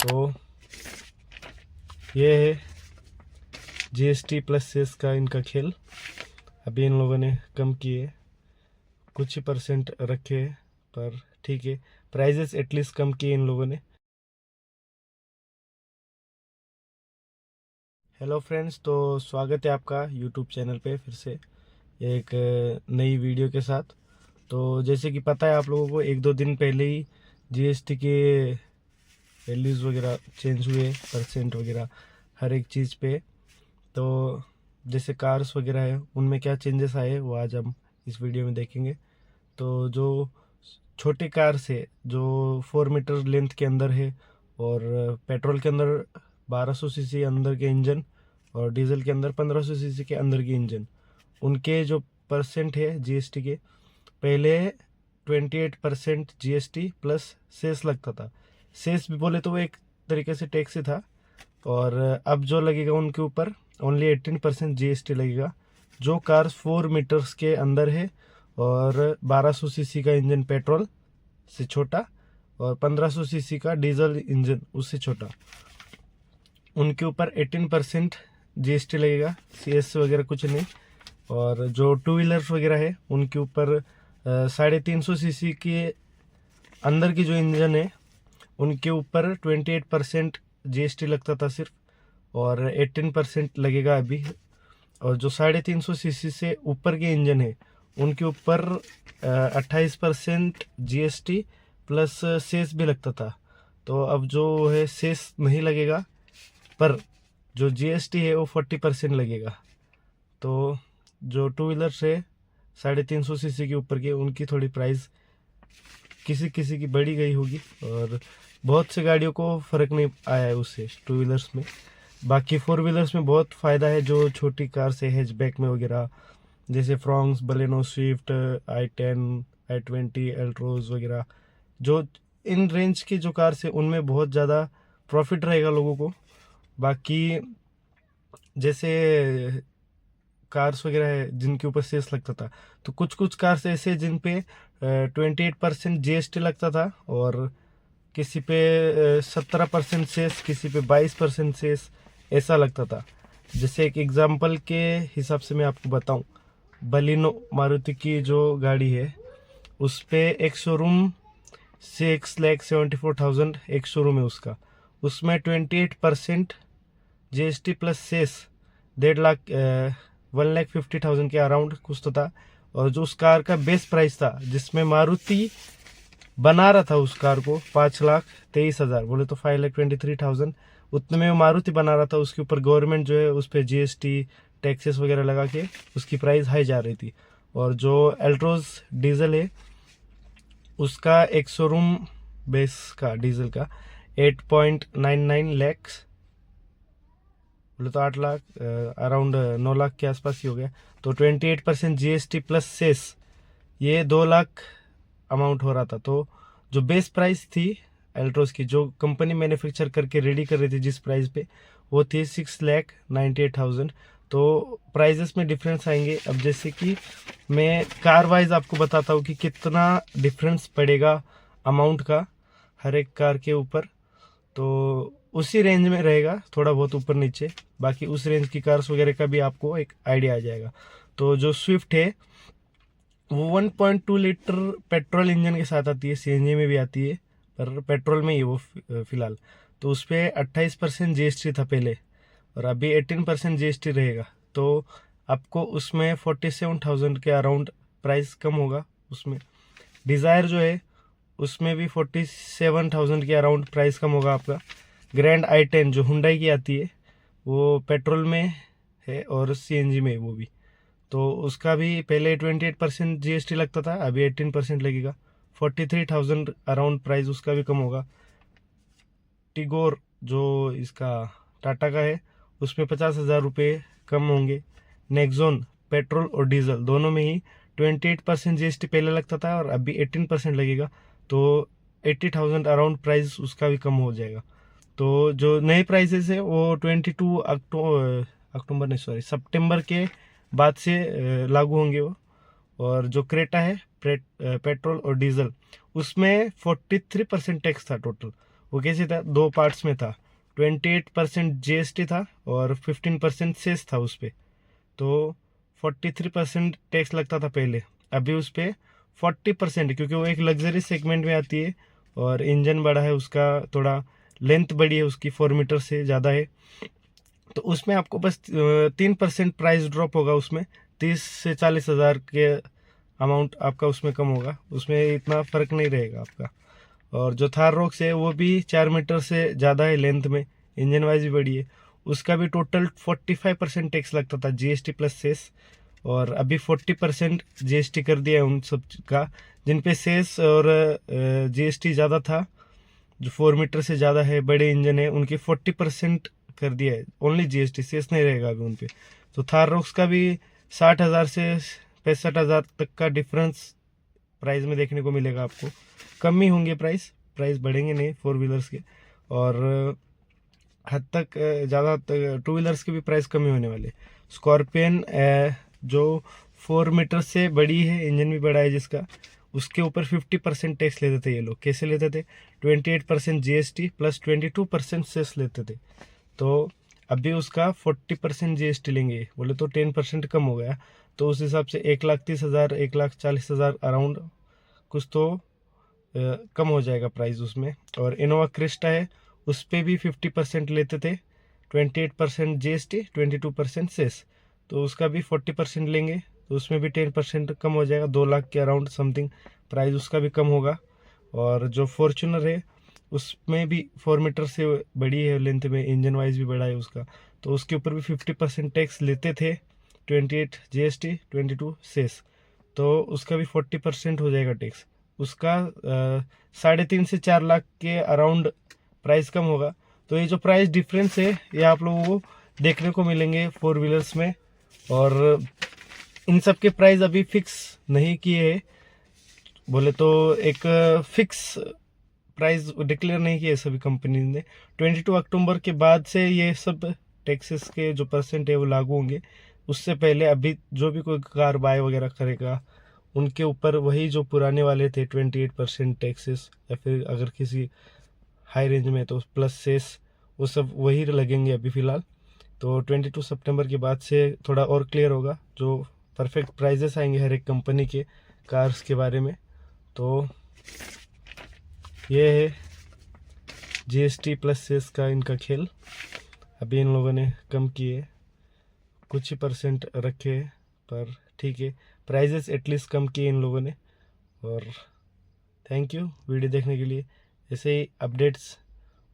तो ये है जीएसटी प्लस सेस का इनका खेल। अभी इन लोगों ने कम किए, कुछ ही परसेंट रखे, पर ठीक है, प्राइजेस एटलीस्ट कम किए इन लोगों ने। हेलो फ्रेंड्स, तो स्वागत है आपका यूट्यूब चैनल पे फिर से एक नई वीडियो के साथ। तो जैसे कि पता है आप लोगों को, एक दो दिन पहले ही जीएसटी के वैल्यूज़ वगैरह चेंज हुए, परसेंट वगैरह हर एक चीज़ पे। तो जैसे कार्स वगैरह है, उनमें क्या चेंजेस आए वो आज हम इस वीडियो में देखेंगे। तो जो छोटी कार्स है, जो 4 मीटर लेंथ के अंदर है और पेट्रोल के अंदर 1200 सीसी अंदर के इंजन और डीजल के अंदर 1500 सीसी के अंदर के इंजन, उनके जो परसेंट है जीएसटी के, पहले 28% जीएसटी प्लस सेस लगता था। सेस भी बोले तो वो एक तरीके से टैक्स ही था। और अब जो लगेगा उनके ऊपर ओनली 18% जीएसटी लगेगा। जो कार्स 4 मीटर्स के अंदर है और 1200 सीसी का इंजन पेट्रोल से छोटा और 1500 सीसी का डीजल इंजन उससे छोटा, उनके ऊपर 18% जीएसटी लगेगा, सीएस वगैरह कुछ नहीं। और जो टू व्हीलर्स वगैरह है उनके ऊपर 350 सीसी के अंदर की जो इंजन है उनके ऊपर 28% जीएसटी लगता था सिर्फ, और 18% लगेगा अभी। और जो 350 सीसी से ऊपर के इंजन है उनके ऊपर 28% जीएसटी प्लस सेस भी लगता था। तो अब जो है सेस नहीं लगेगा, पर जो जीएसटी है वो 40% लगेगा। तो जो टू व्हीलर्स है 350 सीसी के ऊपर के, उनकी थोड़ी प्राइस किसी किसी की बढ़ी गई होगी, और बहुत से गाड़ियों को फ़र्क नहीं आया है उससे टू व्हीलर्स में। बाकी फोर व्हीलर्स में बहुत फ़ायदा है, जो छोटी कार से हैचबैक में वगैरह, जैसे Fronx, Baleno, Swift, i10, i20, Altroz वगैरह, जो इन रेंज की जो कार है उनमें बहुत ज़्यादा प्रॉफिट रहेगा लोगों को। बाकी जैसे कार्स वगैरह है जिनके ऊपर सेस लगता था, तो कुछ कुछ कार्स ऐसे जिन पे 28% जीएसटी लगता था, और किसी पे 17% सेस, किसी पे 22% सेस, ऐसा लगता था। जैसे एक एग्जांपल के हिसाब से मैं आपको बताऊं, बलिनो मारुति की जो गाड़ी है उस पे एक शोरूम 6,74,000 एक शोरूम है उसका, उसमें 28% जीएसटी प्लस सेस 1,50,000 1,50,000 के अराउंड कुछ तो था। और जो उस कार का बेस प्राइस था, जिसमें मारुति बना रहा था उस कार को, 5,23,000, बोले तो 5,23,000, उतने में वो मारुति बना रहा था। उसके ऊपर गवर्नमेंट जो है उस पर जीएसटी टैक्सेस वगैरह लगा के उसकी प्राइस हाई जा रही थी। और जो एल्ट्रोज डीजल है उसका एक शोरूम बेस का डीजल का 8.99 लाख, बोले तो 8 लाख, अराउंड 9 लाख के आसपास ही हो गया। तो 28% जीएसटी प्लस सेस, ये 2 लाख अमाउंट हो रहा था। तो जो बेस प्राइस थी एल्ट्रोस की, जो कंपनी मैन्युफैक्चर करके रेडी कर रही थी जिस प्राइस पे, वो थी 6,98,000। तो प्राइजेस में डिफरेंस आएंगे। अब जैसे कि मैं कार वाइज आपको बताता हूँ कि कितना डिफरेंस पड़ेगा अमाउंट का हर एक कार के ऊपर। तो उसी रेंज में रहेगा, थोड़ा बहुत ऊपर नीचे, बाकी उस रेंज की कार्स वगैरह का भी आपको एक आइडिया आ जाएगा। तो जो स्विफ्ट है वो 1.2 लीटर पेट्रोल इंजन के साथ आती है, सीएनजी में भी आती है, पर पेट्रोल में ही वो फिलहाल। तो उस पर 28% जीएसटी था पहले, और अभी 18% जीएसटी रहेगा। तो आपको उसमें 47,000 के अराउंड प्राइस कम होगा उसमें। डिज़ायर जो है उसमें भी 47,000 के अराउंड प्राइस कम होगा आपका। ग्रैंड i10 जो हुंडई की आती है वो पेट्रोल में है और सीएनजी में वो भी, तो उसका भी पहले 28% जीएसटी लगता था, अभी 18% लगेगा। 43,000 अराउंड प्राइस उसका भी कम होगा। टिगोर जो इसका टाटा का है उसमें 50,000 रुपये कम होंगे। नेक्सॉन पेट्रोल और डीजल दोनों में ही 28% जीएसटी पहले लगता था और अभी 18% लगेगा। तो 80,000 अराउंड प्राइस उसका भी कम हो जाएगा। तो जो नए प्राइसेस है वो 22 अक्टूबर नहीं, सॉरी, सितंबर के बाद से लागू होंगे वो। और जो क्रेटा है पेट्रोल और डीजल, उसमें 43% टैक्स था टोटल, वो कैसे था, 2 पार्ट्स में था। 28% GST था और 15% सेस था उस पर। तो 43% टैक्स लगता था पहले, अभी उस पर 40%, क्योंकि वो एक लग्जरी सेगमेंट में आती है और इंजन बड़ा है उसका, थोड़ा लेंथ बड़ी है उसकी, 4 मीटर से ज़्यादा है। तो उसमें आपको बस 3% प्राइस ड्रॉप होगा उसमें, 30 से 40 हज़ार के अमाउंट आपका उसमें कम होगा, उसमें इतना फ़र्क नहीं रहेगा आपका। और जो थार रॉक्स है वो भी 4 मीटर से ज़्यादा है लेंथ में, इंजन वाइज भी बड़ी है, उसका भी टोटल 45% टैक्स लगता था GST प्लस सेस, और अभी 40% GST कर दिया है उन सब का, जिन पे सेस और GST ज़्यादा था। जो 4 मीटर से ज़्यादा है, बड़े इंजन है, उनकी 40% कर दिया है, ओनली GST, सेस नहीं रहेगा अभी उन पे। तो थार रॉक्स का भी 60,000 से 65,000 तक का डिफरेंस प्राइस में देखने को मिलेगा आपको। कम ही होंगे प्राइस बढ़ेंगे नहीं 4 व्हीलर्स के, और हद तक ज़्यादा हद तक 2 व्हीलर्स के भी प्राइस कम ही होने वाले। स्कॉर्पियन जो 4 मीटर से बड़ी है, इंजन भी बड़ा है जिसका, उसके ऊपर 50% टैक्स लेते थे ये लोग। कैसे लेते थे, 28% GST प्लस 22% सेस लेते थे। तो अभी उसका 40% GST लेंगे, बोले तो 10% कम हो गया। तो उस हिसाब से 1,30,000 1,40,000 अराउंड कुछ तो कम हो जाएगा प्राइस उसमें। और इनोवा क्रिस्टा है, उस पर भी 50% लेते थे, 28% GST 22% सेस, तो उसका भी 40% लेंगे, तो उसमें भी 10% कम हो जाएगा, 2 लाख के अराउंड समथिंग प्राइस उसका भी कम होगा। और जो फॉर्चूनर है उसमें भी 4 मीटर से बड़ी है लेंथ में, इंजन वाइज भी बड़ा है उसका, तो उसके ऊपर भी 50% टैक्स लेते थे, 28 GST 22 सेस, तो उसका भी 40% हो जाएगा टैक्स। उसका 3.5 से 4 लाख के अराउंड प्राइस कम होगा। तो ये जो प्राइस डिफरेंस है ये आप लोगों को देखने को मिलेंगे 4 व्हीलर्स में, और इन सब के प्राइस अभी फिक्स नहीं किए हैं, बोले तो एक फिक्स प्राइस डिक्लेयर नहीं किए सभी कंपनी ने। 22 अक्टूबर के बाद से ये सब टैक्सेस के जो परसेंट है वो लागू होंगे। उससे पहले अभी जो भी कोई कार बाय वगैरह करेगा उनके ऊपर वही जो पुराने वाले थे 28% टैक्सेस, या फिर अगर किसी हाई रेंज में तो प्लस सेस, वो सब वही लगेंगे अभी फ़िलहाल। तो 22 सितंबर के बाद से थोड़ा और क्लियर होगा, जो परफेक्ट प्राइजेस आएंगे हर एक कंपनी के कार्स के बारे में। तो ये है GST प्लस सेस का इनका खेल। अभी इन लोगों ने कम किए, कुछ ही परसेंट रखे, पर ठीक है, प्राइजेस एटलीस्ट कम किए इन लोगों ने। और थैंक यू वीडियो देखने के लिए। ऐसे ही अपडेट्स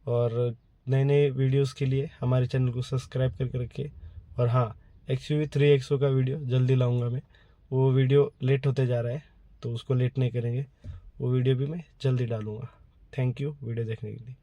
और नए नए वीडियोस के लिए हमारे चैनल को सब्सक्राइब करके रखिए। और हाँ, XUV 3XO का वीडियो जल्दी लाऊंगा मैं, वो वीडियो लेट होते जा रहा है तो उसको लेट नहीं करेंगे, वो वीडियो भी मैं जल्दी डालूंगा। थैंक यू वीडियो देखने के लिए।